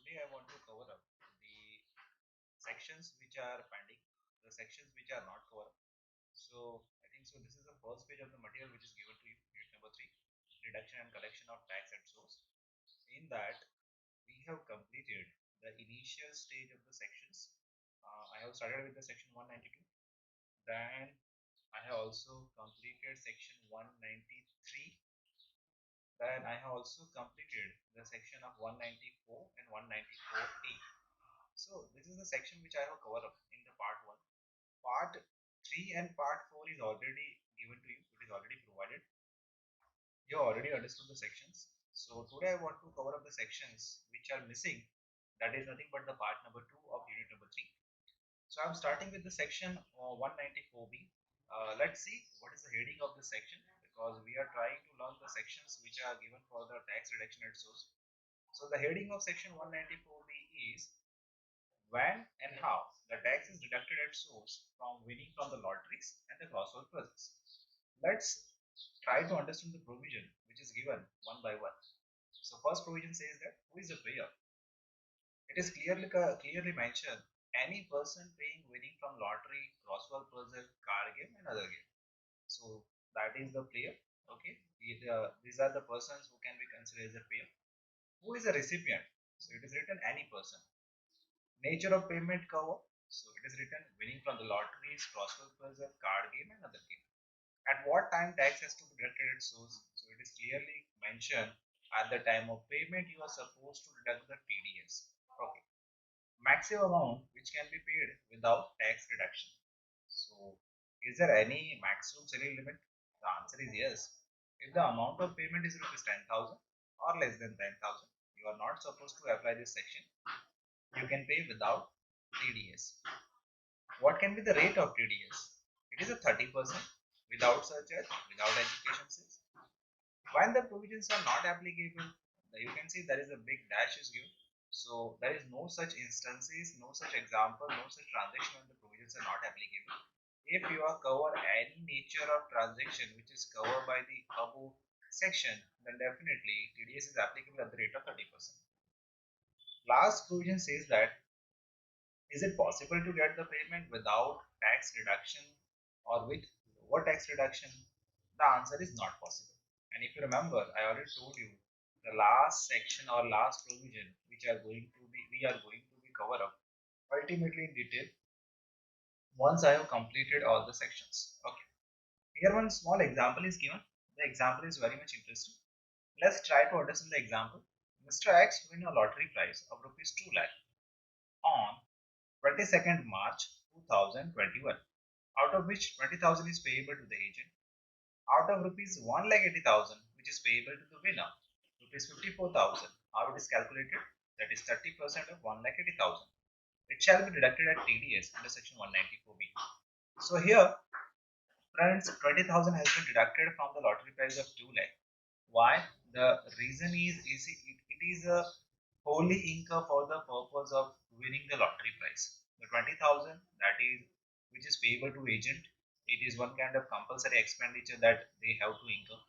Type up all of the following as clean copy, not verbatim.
Today I want to cover up the sections which are pending, the sections which are not covered. So I think so. This is the first page of the material which is given to you, unit number 3, reduction and collection of tax at source. In that, we have completed the initial stage of the sections. I have started with the section 192. Then I have also completed section 193. Then I have also completed the section of 194 and 194A. So this is the section which I have covered up in the part 1. Part 3 and part 4 is already given to you. It is already provided. You already understood the sections. So today I want to cover up the sections which are missing. That is nothing but the part number 2 of unit number 3. So I'm starting with the section 194B. Let's see what is the heading of this section, because we are trying to learn the sections which are given for the tax reduction at source. So the heading of section 194B is when and how the tax is deducted at source from winning from the lotteries and the crossword puzzles. Let's try to understand the provision which is given one by one. So first provision says that who is the payer? It is clearly mentioned any person paying winning from lottery, crossword puzzle, card game and other game. So that is the player. Okay, these are the persons who can be considered as a payer. Who is the recipient? So it is written any person. Nature of payment cover. So it is written winning from the lotteries, crossword puzzle, card game and other game. At what time tax has to be deducted at source? So it is clearly mentioned at the time of payment you are supposed to deduct the TDS. Okay. Maximum amount which can be paid without tax reduction. So is there any maximum salary limit? The answer is yes. If the amount of payment is rupees 10,000 or less than 10,000, you are not supposed to apply this section. You can pay without TDS. What can be the rate of TDS? It is a 30% without surcharge, without education cess. When the provisions are not applicable, you can see there is a big dash is given. So there is no such instances, no such example, no such transaction when the provisions are not applicable. If you are covered any nature of transaction which is covered by the above section, then definitely TDS is applicable at the rate of 30%. Last provision says that is it possible to get the payment without tax reduction or with lower tax reduction? The answer is not possible. And if you remember, I already told you the last section or last provision which are going to be we are going to be covered up ultimately in detail once I have completed all the sections. Okay. Here one small example is given. The example is very much interesting. Let's try to understand the example. Mr. X win a lottery prize of rupees 2 lakh on 22nd March 2021, out of which 20,000 is payable to the agent. Out of rupees 1,80,000, which is payable to the winner, rupees 54,000, how it is calculated? That is 30% of 1,80,000. It shall be deducted at TDS under section 194B. So here, friends, 20,000 has been deducted from the lottery price of 2 lakh. Why? The reason is it is a wholly income for the purpose of winning the lottery prize. The 20,000 that is which is payable to agent, it is one kind of compulsory expenditure that they have to incur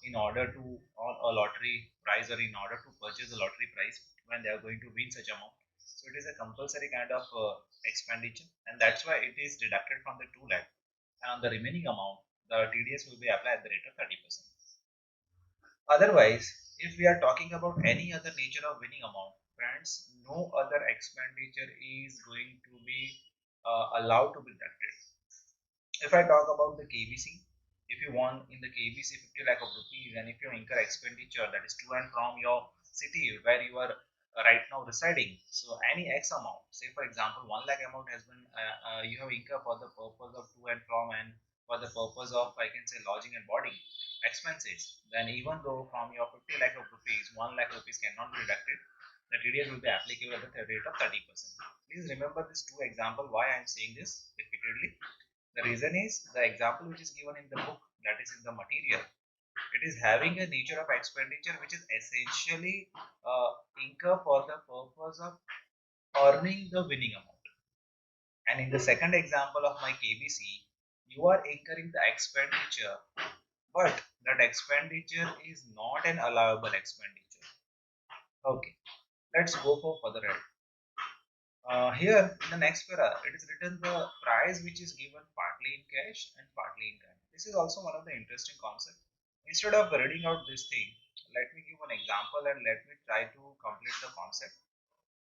in order to on a lottery prize or in order to purchase the lottery prize when they are going to win such amount. So it is a compulsory kind of expenditure, and that's why it is deducted from the 2 lakh, and on the remaining amount the TDS will be applied at the rate of 30%. Otherwise, if we are talking about any other nature of winning amount, friends, no other expenditure is going to be allowed to be deducted. If I talk about the KBC, if you want in the KBC 50 lakh of rupees, and if you incur expenditure that is to and from your city where you are right now residing, so any X amount, say for example 1 lakh amount has been you have incurred for the purpose of to and from and for the purpose of I can say lodging and boarding expenses, then even though from your 50 lakh of rupees 1 lakh rupees cannot be deducted, the TDS will be applicable at the rate of 30%. Please remember this two example why I am saying this repeatedly. The reason is the example which is given in the book, that is in the material. It is having a nature of expenditure which is essentially incur for the purpose of earning the winning amount. And in the second example of my KBC, you are incurring the expenditure, but that expenditure is not an allowable expenditure. Okay. Let's go for further ahead. Here in the next para, it is written the price which is given partly in cash and partly in kind. This is also one of the interesting concepts. Instead of reading out this thing, let me give an example and let me try to complete the concept.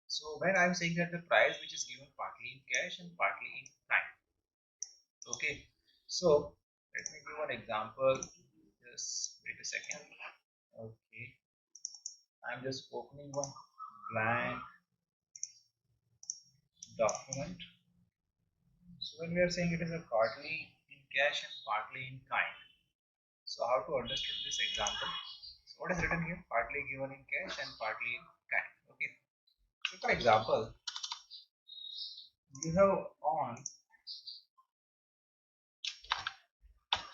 So when I'm saying that the price which is given partly in cash and partly in kind. Okay. So let me give an example. Just wait a second. Okay. I'm just opening one blank document. So when we are saying it is a partly in cash and partly in kind. So how to understand this example? So what is written here? Partly given in cash and partly in kind. Okay. So for example, you have on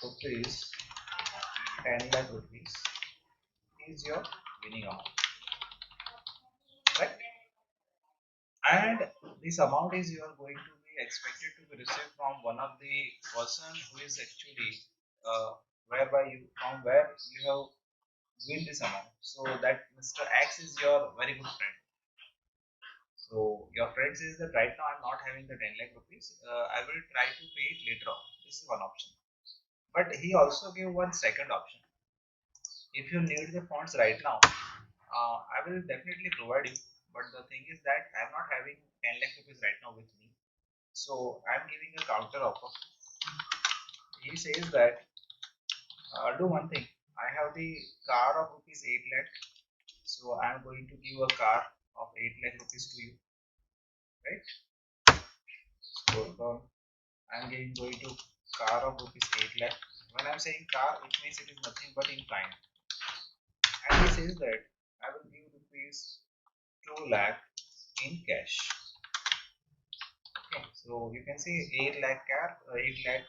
rupees 10 lakh rupees is your winning amount, right? And this amount is you are going to be expected to be received from one of the person who is actually whereby you from where you have win this amount. So that Mr. X is your very good friend. So your friend says that right now I'm not having the 10 lakh rupees. I will try to pay it later on. This is one option. But he also gave one second option. If you need the funds right now, I will definitely provide you. But the thing is that I'm not having 10 lakh rupees right now with me. So I'm giving a counter offer. He says that do one thing. I have the car of rupees 8 lakh. So I'm going to give a car of 8 lakh rupees to you, right? So I'm going to car of rupees 8 lakh. When I'm saying car, it means it is nothing but in kind. And he says that I will give rupees 2 lakh in cash. Okay, so you can see 8 lakh car, 8 lakh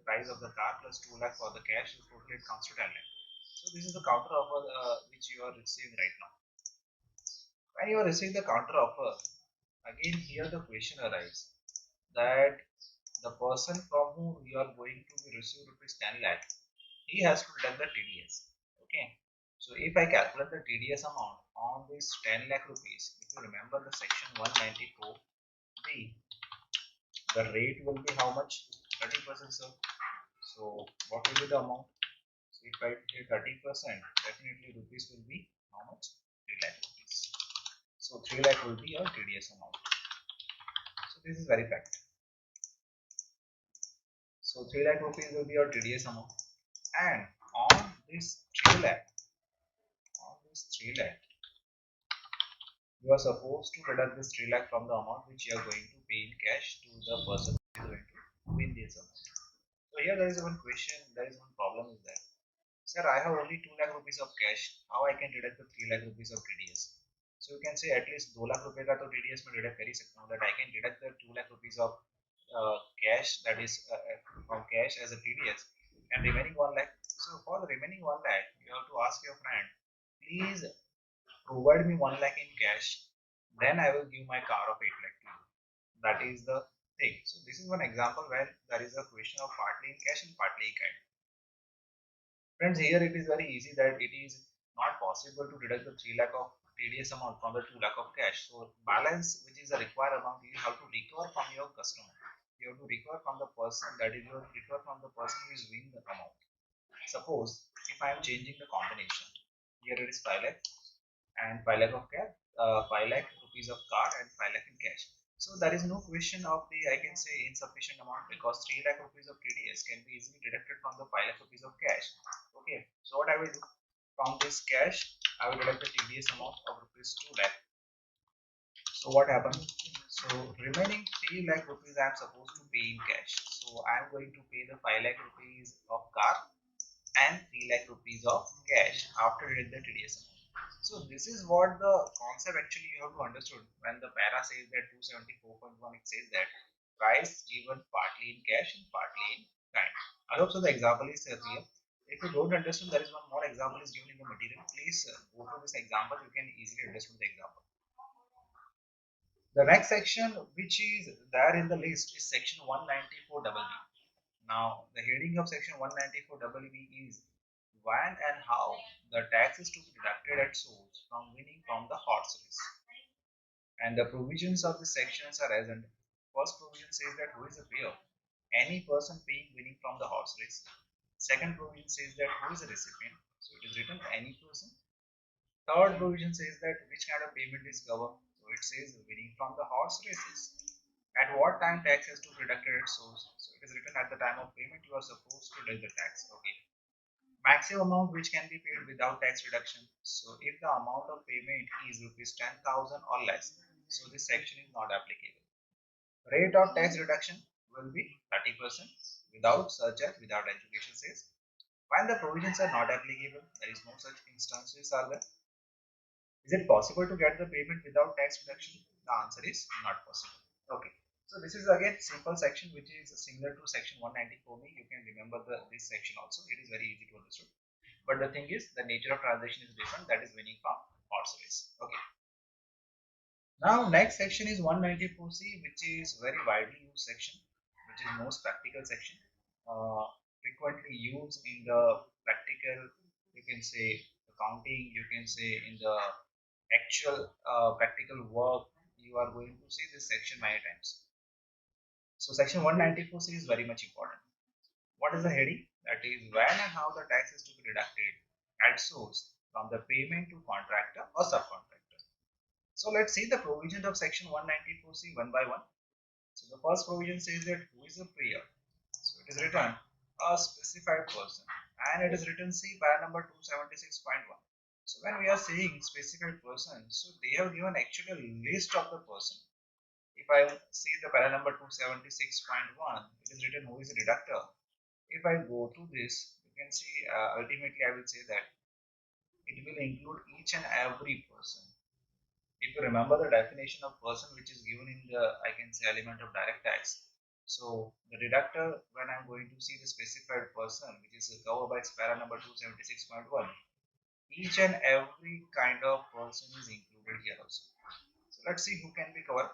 price of the car plus 2 lakh for the cash, so totally it comes to 10 lakh. So this is the counter offer which you are receiving right now. When you are receiving the counter offer, again here the question arises that the person from whom you are going to be receive rupees 10 lakh, he has to deduct the TDS. Okay. So if I calculate the TDS amount on this 10 lakh rupees, if you remember the section 194B, the rate will be how much? 30%, sir. So what will be the amount? So if I pay 30%, definitely rupees will be how much? 3 lakh rupees. So 3 lakh will be your TDS amount. So this is very fact. So 3 lakh rupees will be your TDS amount. And on this 3 lakh, on this 3 lakh, you are supposed to deduct this 3 lakh from the amount which you are going to pay in cash to the person who is going to win this amount. So here there is one question, there is one problem is that, sir, I have only 2 lakh rupees of cash. How I can deduct the 3 lakh rupees of TDS? So you can say at least 2 lakh रुपए का तो TDS में deduct कर ही सकता हूँ, that I can deduct the 2 lakh rupees of cash, that is from cash as a TDS, and remaining 1 lakh. So for the remaining 1 lakh, you have to ask your friend, please provide me 1 lakh in cash, then I will give my car of 8 lakh to you. That is the thing. So this is one example where there is a question of partly in cash and partly in kind. Friends, here it is very easy that it is not possible to deduct the 3 lakh of TDS amount from the 2 lakh of cash. So balance, which is the required amount, you have to recover from your customer. You have to recover from the person, that is, you have to recover from the person who is winning the amount. Suppose if I am changing the combination, here it is 5 lakh and 5 lakh of cash, 5 lakh rupees of card and 5 lakh in cash. So there is no question of the, I can say, insufficient amount, because 3 lakh rupees of TDS can be easily deducted from the 5 lakh rupees of cash. Okay, so what I will do, from this cash, I will deduct the TDS amount of rupees 2 lakh. So what happens? So remaining 3 lakh rupees I am supposed to pay in cash. So I am going to pay the 5 lakh rupees of car and 3 lakh rupees of cash after deduct the TDS amount. So this is what the concept actually you have to understood when the para says that 274.1, it says that price given partly in cash and partly in kind. I hope so the example is clear. If you don't understand, there is one more example is given in the material. Please go to this example, you can easily understand the example. The next section which is there in the list is section 194BB. Now the heading of section 194BB is when and how the tax is to be deducted at source from winning from the horse race. And the provisions of the sections are as under. First provision says that who is a payer? Any person paying winning from the horse race. Second provision says that who is a recipient? So it is written any person. Third provision says that which kind of payment is covered. So it says winning from the horse races. At what time tax has to be deducted at source? So it is written at the time of payment you are supposed to deduct the tax. Okay. Maximum amount which can be paid without tax reduction. So if the amount of payment is rupees 10,000 or less, so this section is not applicable. Rate of tax reduction will be 30% without surcharge, without education sales. When the provisions are not applicable, there is no such instances are there. Is it possible to get the payment without tax reduction? The answer is not possible. Okay. So this is again simple section which is similar to section 194. You can remember this section also. It is very easy to understand. But the thing is the nature of transaction is different. That is winning from horse race. Okay. Now next section is 194C, which is very widely used section, which is most practical section, frequently used in the practical, you can say accounting, you can say in the actual practical work, you are going to see this section many times. So section 194C is very much important. What is the heading? That is when and how the tax is to be deducted at source from the payment to contractor or subcontractor. So let's see the provisions of section 194C one by one. So the first provision says that who is a payer. So it is written a specified person, and it is written C para number 276.1. So when we are saying specified person, so they have given actually a list of the person. If I see the para number 276.1, it is written who is a deductor. If I go to this, you can see ultimately I will say that it will include each and every person. If you remember the definition of person which is given in the, I can say, element of direct tax. So the deductor, when I'm going to see the specified person which is covered by para number 276.1, each and every kind of person is included here also. So let's see who can be covered.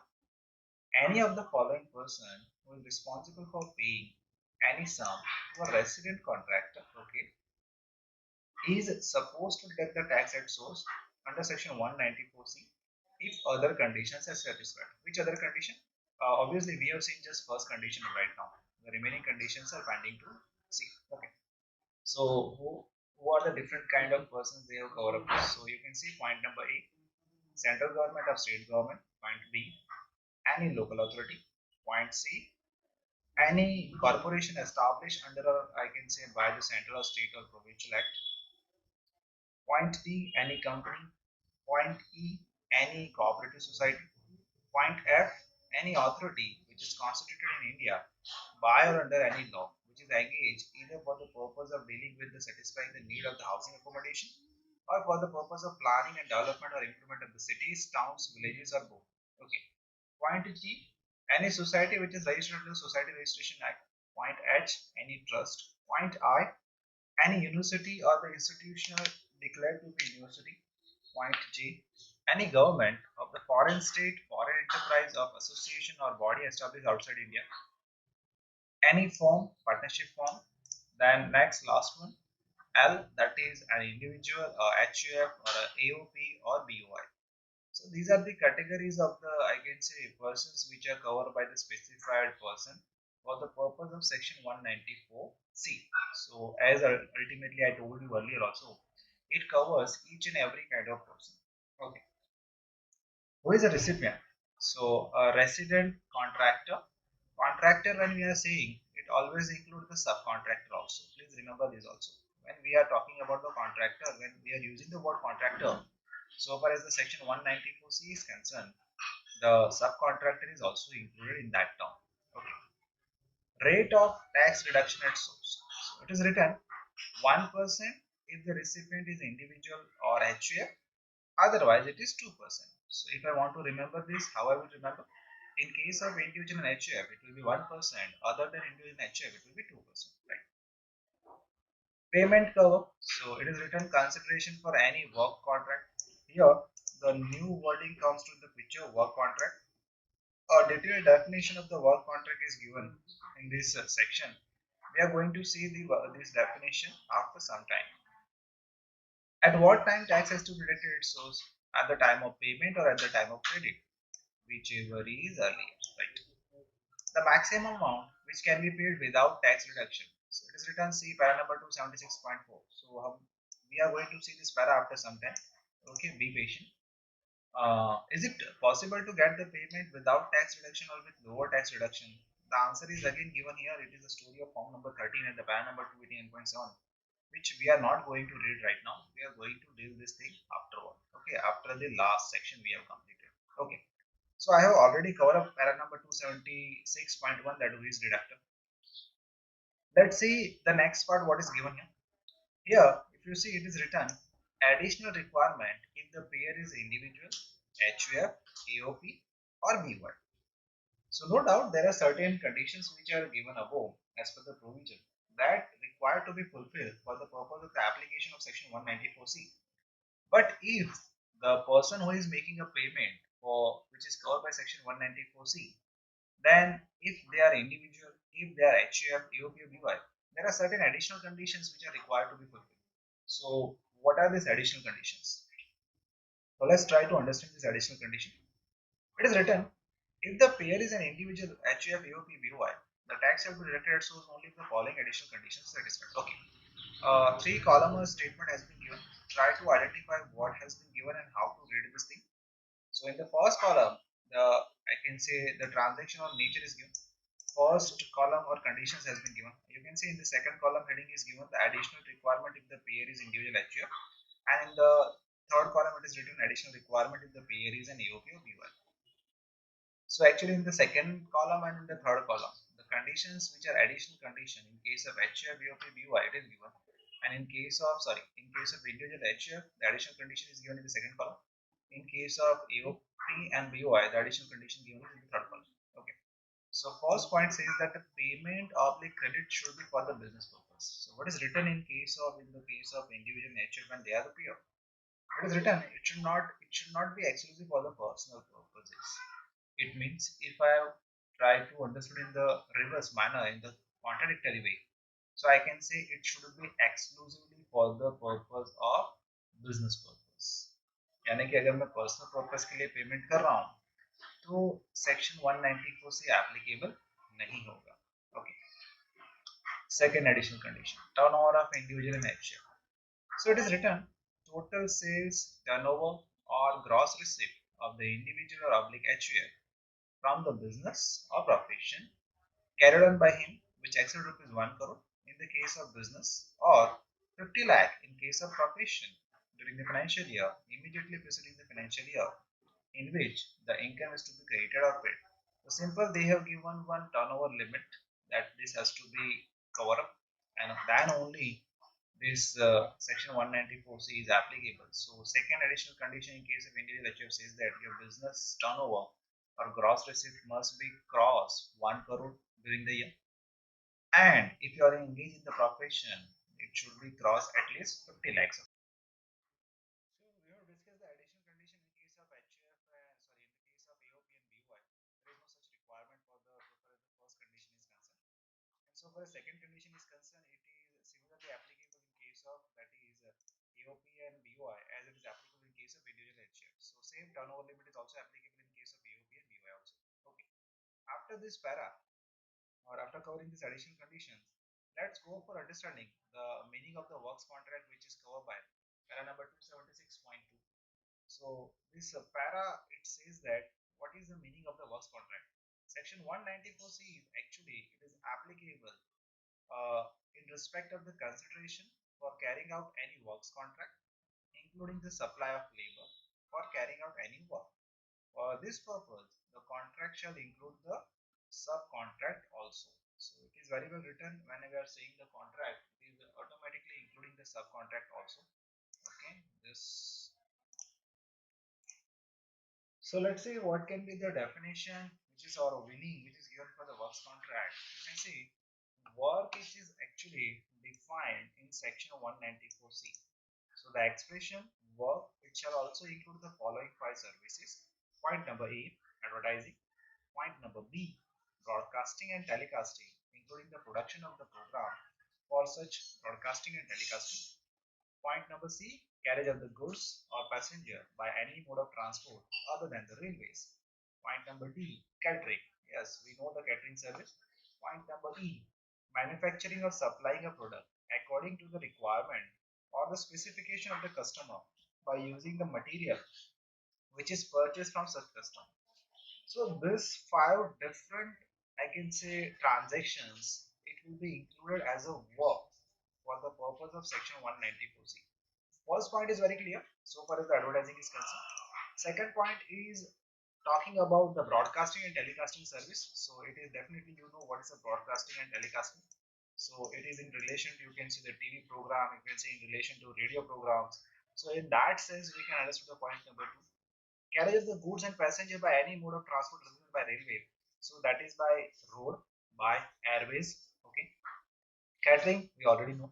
Any of the following person who is responsible for paying any sum to a resident contractor, okay, is supposed to deduct the tax at source under section 194C if other conditions are satisfied. Which other condition? Obviously, we have seen just first condition right now. The remaining conditions are pending to see. Okay. So, who are the different kind of persons they have covered up? So, you can see point number A, central government or state government. Point B, any local authority. Point C, any corporation established under, I can say, by the central or state or provincial act. Point D, any company. Point E, any cooperative society. Point F, any authority which is constituted in India by or under any law which is engaged either for the purpose of dealing with the satisfying the need of the housing accommodation or for the purpose of planning and development or improvement of the cities, towns, villages or both. Okay. Point G, any society which is registered under the Society Registration Act. Point H, any trust. Point I, any university or the institution declared to be university. Point J, any government of the foreign state, foreign enterprise of association or body established outside India. Any form, partnership form. Then next last one, L, that is an individual, HUF or a AOP or BOI. So these are the categories of the, I can say, persons which are covered by the specified person for the purpose of section 194C. So as ultimately I told you earlier also, it covers each and every kind of person. Okay. Who is a recipient? So a resident contractor. Contractor, when we are saying, it always includes the subcontractor also. Please remember this also. When we are talking about the contractor, when we are using the word contractor, so far as the section 194C is concerned, the subcontractor is also included in that term. Okay. Rate of tax reduction at source. So it is written 1% if the recipient is individual or HUF, otherwise it is 2%. So if I want to remember this, how I will remember? In case of individual and HUF, it will be 1%, other than individual and HUF, it will be 2%. Right? Payment cover. So it is written consideration for any work contract. Here, the new wording comes to the picture work contract. A detailed definition of the work contract is given in this section. We are going to see this definition after some time. At what time tax has to be deducted its source? At the time of payment or at the time of credit? Whichever is earlier, right? The maximum amount which can be paid without tax reduction. So it is written C para number 276.4. So we are going to see this para after some time. Okay, be patient. Is it possible to get the payment without tax reduction or with lower tax reduction? The answer is again given here. It is the story of form number 13 and the para number 289.7, which we are not going to read right now. We are going to deal this thing afterward. Okay, after the last section we have completed. Okay. So I have already covered up para number 276.1, that is deductor. Let's see the next part what is given here. Here, if you see, it is written additional requirement if the payer is individual, HUF, AOP or BY. So no doubt there are certain conditions which are given above as per the provision that require to be fulfilled for the purpose of the application of section 194C. But if the person who is making a payment for which is covered by section 194C, then if they are individual, if they are HUF, AOP or BY, there are certain additional conditions which are required to be fulfilled. So what are these additional conditions? So let's try to understand this additional condition. It is written, if the payer is an individual HUF, AOP, BY, the tax shall be deducted at source only if the following additional conditions are satisfied. Okay. Three column statement has been given. Try to identify what has been given and how to read this thing. So in the first column, I can say the transaction or nature is given. First column or conditions has been given. You can see in the second column heading is given the additional requirement if the payer is individual HUF, and in the third column it is written additional requirement if the payer is an AOP or BY. So actually in the second column and in the third column, the conditions which are additional condition in case of HUF, AOP, BY it is given, and in case of individual HUF, the additional condition is given in the second column. In case of AOP and BY, the additional condition given is in the third column. Okay. So first point says that the payment oblique credit should be for the business purpose. So what is written in the case of individual HUF when they are the payer? It is written it should not be exclusive for the personal purposes. It means if I try to understand in the reverse manner, in the contradictory way, so I can say it should be exclusively for the purpose of business purpose. यानी कि अगर मैं personal purpose के लिए payment कर रहा हूँ तो सेक्शन 194 से एप्लीकेबल नहीं होगा. Okay. Second additional condition, turnover of individual in HF. So it is written total sales, turnover or gross receipt of the individual or oblique HUF from the business or profession carried on by him which exceed rupees 1 crore in the case of business or 50 lakh in case of profession during the financial year immediately preceding the financial year in which the income is to be created or paid. So simple, they have given one turnover limit that this has to be covered up, and then only this section 194C is applicable. So second additional condition in case of individual HF says that your business turnover or gross receipt must be cross 1 crore during the year, and if you are engaged in the profession it should be cross at least 50 lakhs. So we have discussed the additional condition in case of HUF and sorry in the case of AOP and BY. There is no such requirement for the so far as the first condition is concerned. And so far as second condition is concerned, it is similarly applicable in case of that is AOP and BY as it is applicable in case of individual HUF. So same turnover limit is also applicable in case of AOP and BY also. Okay. After this para or after covering these additional conditions, let's go for understanding the meaning of the works contract which is covered by para number 276.2. So this para it says that what is the meaning of the works contract? Section 194C is actually it is applicable in respect of the consideration for carrying out any works contract, including the supply of labor for carrying out any work. For this purpose, the contract shall include the subcontract also. So it is very well written when we are saying the contract, it is automatically including the subcontract also. Okay, this. So let's see what can be the definition which is or meaning which is given for the works contract. You can see work is actually defined in section 194C. So the expression work it shall also include the following five services. Point number A, advertising. Point number B, broadcasting and telecasting, including the production of the program for such broadcasting and telecasting. Point number C, carriage of the goods or passenger by any mode of transport other than the railways. Point number D, catering. Yes, we know the catering service. Point number E, manufacturing or supplying a product according to the requirement or the specification of the customer by using the material which is purchased from such customer. So this five different, I can say, transactions, it will be included as a work for the purpose of section 194C. First point is very clear so far as the advertising is concerned. Second point is talking about the broadcasting and telecasting service. So it is definitely, you know what is a broadcasting and telecasting. So it is in relation to, you can see the TV program, you can see in relation to radio programs. So in that sense, we can understand the point number two. Carriage of the goods and passenger by any mode of transport other than by railway. So that is by road, by airways. Okay. Catering, we already know.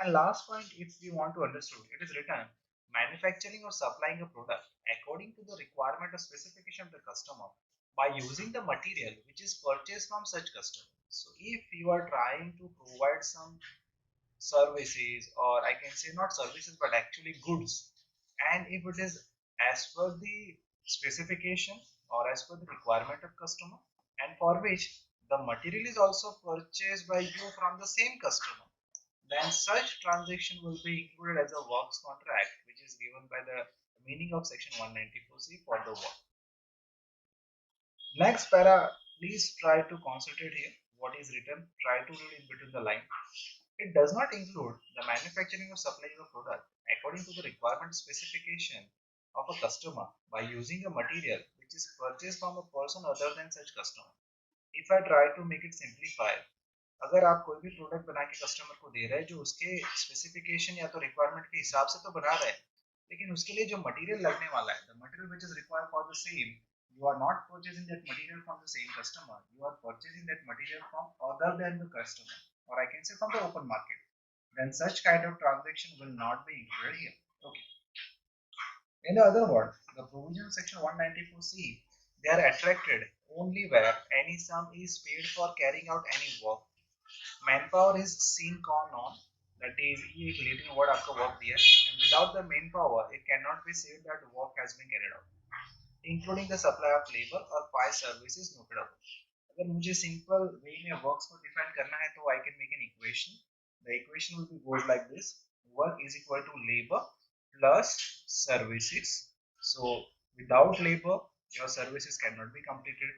And last point, if we want to understand, it is written manufacturing or supplying a product according to the requirement or specification of the customer by using the material which is purchased from such customer. So if you are trying to provide some services, or I can say not services but actually goods, and if it is as per the specification or as per the requirement of customer, and for which the material is also purchased by you from the same customer, then such transaction will be included as a works contract, which is given by the meaning of section 194C for the work. Next para, please try to concentrate here. What is written, try to read in between the line. It does not include the manufacturing or supplying of product according to the requirement specification of a customer by using a material which is purchased from a person other than such customer. If I try to make it simplify, अगर आप कोई भी product बना के customer को दे रहे हैं जो उसके स्पेसिफिकेशन या तो रिक्वायरमेंट के हिसाब से तो बना रहे हैं, लेकिन उसके लिए जो मटेरियल लगने वाला है, the material which is required for the same, you are not purchasing that material from the same customer, you are purchasing that material from other than the customer, or I can say from the open market, then such kind of transaction will not be included here. Okay. In other words, the provision section 194C, they are attracted only where any sum is paid for carrying out any work. Manpower is seen on, that is ये एक leading word आपका work दिया है, and without the manpower it cannot be said that work has been carried out, including the supply of labor or 5 services noted above. अगर मुझे simple way में works को define करना है तो I can make an equation. The equation will be goes like this: work is equal to labor plus services. So without labor your services cannot be completed.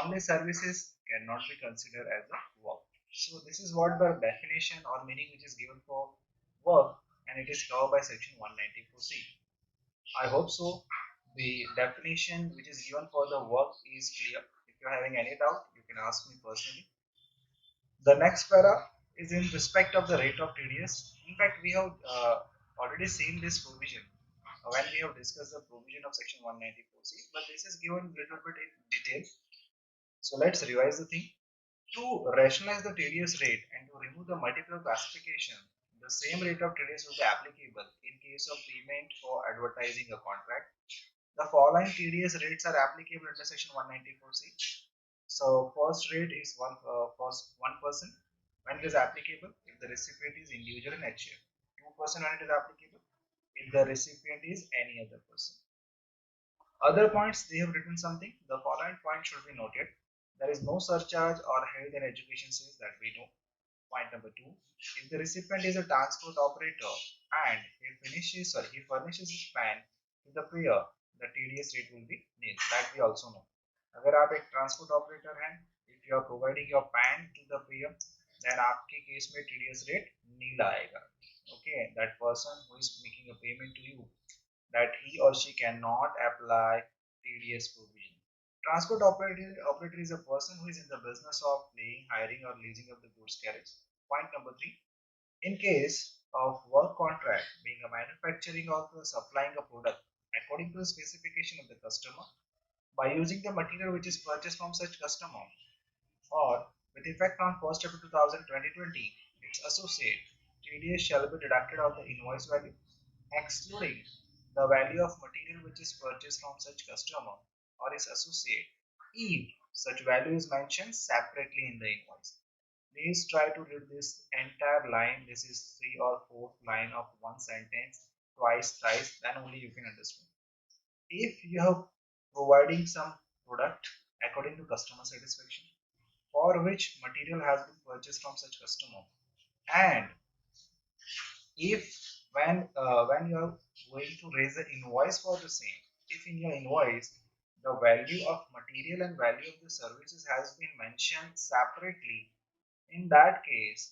Only services cannot be considered as a work. So this is what the definition or meaning which is given for work, and it is covered by section 194C. I hope so. The definition which is given for the work is clear. If you're having any doubt, you can ask me personally. The next para is in respect of the rate of TDS. In fact, we have already seen this provision when we have discussed the provision of section 194C, but this is given a little bit in detail. So let's revise the thing. To rationalize the TDS rate and to remove the multiple classification, the same rate of TDS will be applicable in case of payment for advertising a contract. The following TDS rates are applicable under section 194C. So first rate is 1% when it is applicable if the recipient is individual in HF. 2% when it is applicable if the recipient is any other person. Other points, they have written something. The following points should be noted. There is no surcharge or health and education sales that we know. Point number 2. If the recipient is a transport operator and he furnishes his PAN to the payer, the TDS rate will be nil. That we also know. अगर आप एक transport operator हैं, if you are providing your PAN to the payer, then आपके case में TDS rate नील आएगा. Okay, that person who is making a payment to you, that he or she cannot apply TDS provision. Transport operator is a person who is in the business of laying, hiring or leasing of the goods carriage. Point number 3. In case of work contract being a manufacturing or supplying a product according to the specification of the customer by using the material which is purchased from such customer, or with effect on 1st April 2020, its associate, TDS shall be deducted of the invoice value, excluding the value of material which is purchased from such customer or his associate if such value is mentioned separately in the invoice. Please try to read this entire line. This is three or fourth line of one sentence twice, thrice, then only you can understand. If you have providing some product according to customer satisfaction for which material has been purchased from such customer, and if when you are going to raise the invoice for the same, if in your invoice the value of material and value of the services has been mentioned separately, in that case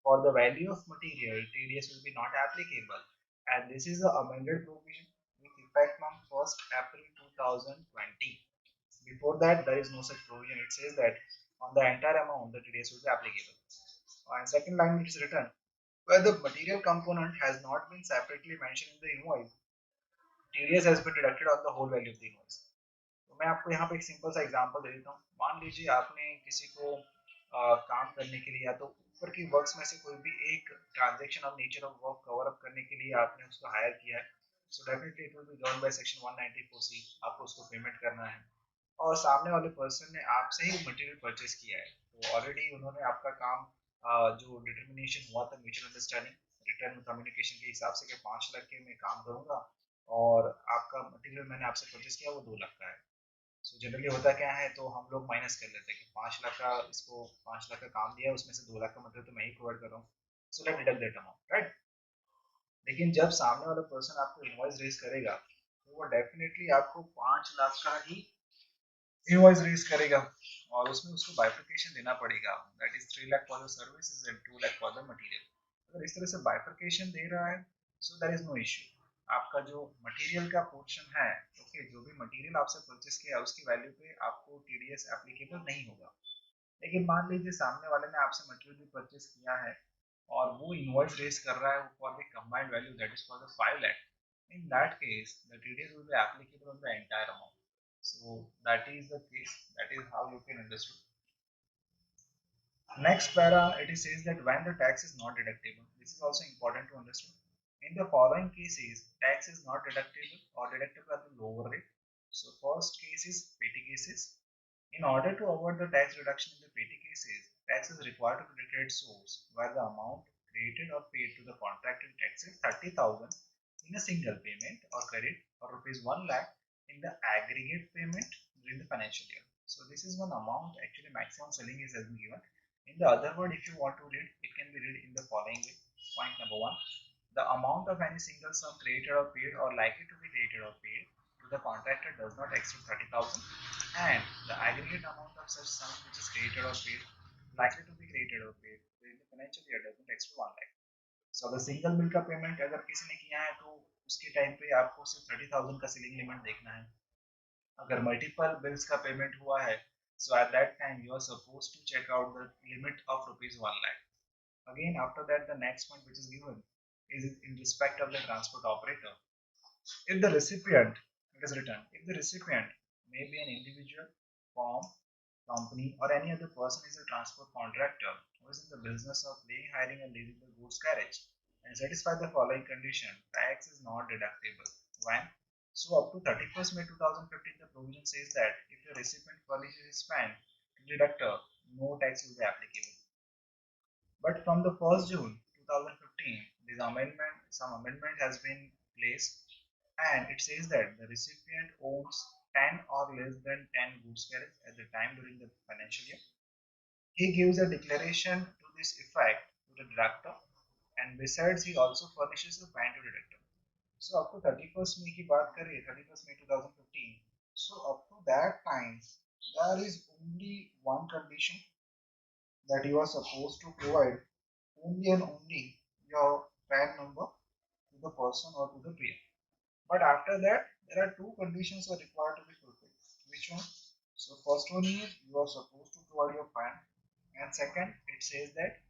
for the value of material TDS will be not applicable, and this is the amended provision with effect from 1st April 2020. Before that there is no such provision. It says that on the entire amount the TDS will be applicable. And second line it is written, where the material component has not been separately mentioned in the invoice, TDS has been deducted on the whole value of the invoice. तो मैं आपको यहाँ पे एक simple सा example दे देता हूँ. मान लीजिए आपने किसी को काम करने के लिए या तो ऊपर की वर्क्स में से कोई भी एक transaction of nature of work cover up करने के लिए आपने उसको हायर किया है. So definitely it will be govern by section 194C. आपको उसको पेमेंट करना है और सामने वाले पर्सन ने आपसे ही मटेरियल परचेज किया है, तो ऑलरेडी उन्होंने आपका काम जो डिटर्मिनेशन हुआ था म्यूचुअल अंडरस्टैंडिंग रिटर्न कम्युनिकेशन के हिसाब से कि 5 लाख के मैं काम करूंगा और आपका मटेरियल मैंने आपसे परचेज किया वो 2 लाख का है. सो जनरली होता क्या है, तो हम लोग माइनस कर लेते हैं कि 5 लाख का इसको 5 लाख का काम दिया है, उसमें से 2 लाख का मटेरियल तो मैं ही प्रोवाइड कर रहा हूँ, so let deduct that amount, right. लेकिन जब सामने वाला पर्सन आपको इनवॉइस रेज करेगा तो वो डेफिनेटली आपको 5 लाख का ही इनवॉइस रेज करेगा और उसमें उसको बाइफिकेशन देना पड़ेगा. That is 3 lakh for the services and 2 lakh for the material. अगर इस तरह से बाइफिकेशन दे रहा है so there is no issue. आपका जो मटेरियल का पोर्शन है, ओके, जो भी मटेरियल आपसे परचेस किया है उसकी वैल्यू पे आपको टीडीएस एप्लीकेबल नहीं होगा. लेकिन मान लीजिए सामने वाले ने आपसे मटेरियल भी परचेस किया है और वो इनवॉइस रेज कर रहा है for the combined value that is for the 5 lakh. in that case the TDS will be applicable on the entire amount. So that is the case, that is how you can understand. Next para, it says that when the tax is not deductible, this is also important to understand. In the following cases, tax is not deductible or deductible at the lower rate. So first case is petty cases. In order to avoid the tax reduction in the petty cases, tax is required to be declared source where the amount created or paid to the contracted tax is 30,000 in a single payment or credit or rupees 1 lakh in the aggregate payment during the financial year. So this is one amount, actually maximum selling is has been given. In the other word, if you want to read, it can be read in the following way. Point number one, the amount of any single sum created or paid or likely to be created or paid to the contractor does not exceed 30,000, and the aggregate amount of such sum which is created or paid likely to be created or paid during the financial year does not exceed 1 lakh. सो अगर single bill का payment अगर किसी ने किया है तो उसके time पे आपको सिर्फ 30,000 का सीलिंग लिमिट देखना है. अगर मल्टीपल बिल्स का पेमेंट हुआ है so at that time you are supposed to check out the limit of rupees 1 lakh. Again after that the next point which is given is in respect of the transport operator. If the recipient, it is written, if the recipient may be an individual, firm, company or any other person is a transport contractor who is in the business of laying, hiring and leasing the goods carriage and satisfy the following condition, tax is not deductible. When? So up to 31st May 2015 the provision says that if the recipient furnishes his PAN to the deductor, no tax will be applicable. But from the 1st June 2015, this amendment, some amendment has been placed, and it says that the recipient owns 10 or less than 10 goods carriage at the time during the financial year. He gives a declaration to this effect to the deductor, and besides he also furnishes a PAN to deductor. So up to 31st May की बात करें, 31st May 2015, so up to that time there is only one condition, that you are supposed to provide only and only your PAN number to the person or to the peer. But after that, there are two conditions are required to be fulfilled. Which one? So first one is you are supposed to provide your PAN, and second it says that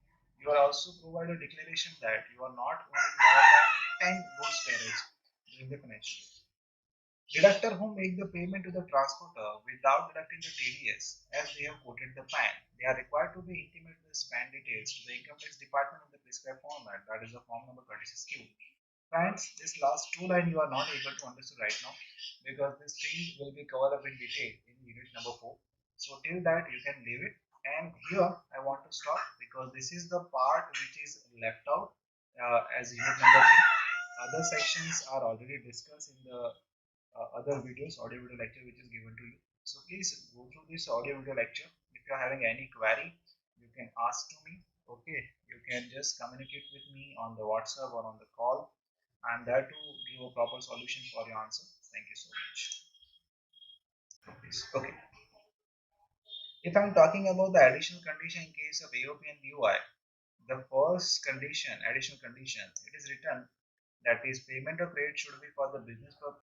you are also provide a declaration that you are not owning more than 10 goods carriage during the financial year. Deductor who make the payment to the transporter without deducting the TDS as they have quoted the PAN, they are required to be intimate the PAN details to the income tax department in the prescribed format, that is the form number 36Q. Friends, this last two line you are not able to understand right now because this thing will be covered up in detail in unit number 4. So till that you can leave it. And here I want to stop because this is the part which is left out as unit number 3. Other sections are already discussed in the other videos, audio video lecture which is given to you. So please go through this audio video lecture. If you are having any query, you can ask to me. Okay, you can just communicate with me on the WhatsApp or on the call. I'm there to give a proper solution for your answer. Thank you so much. Okay. If I'm talking about the additional condition in case of AOP and BOI, the first condition, additional condition, it is written that is payment of credit should be for the business purpose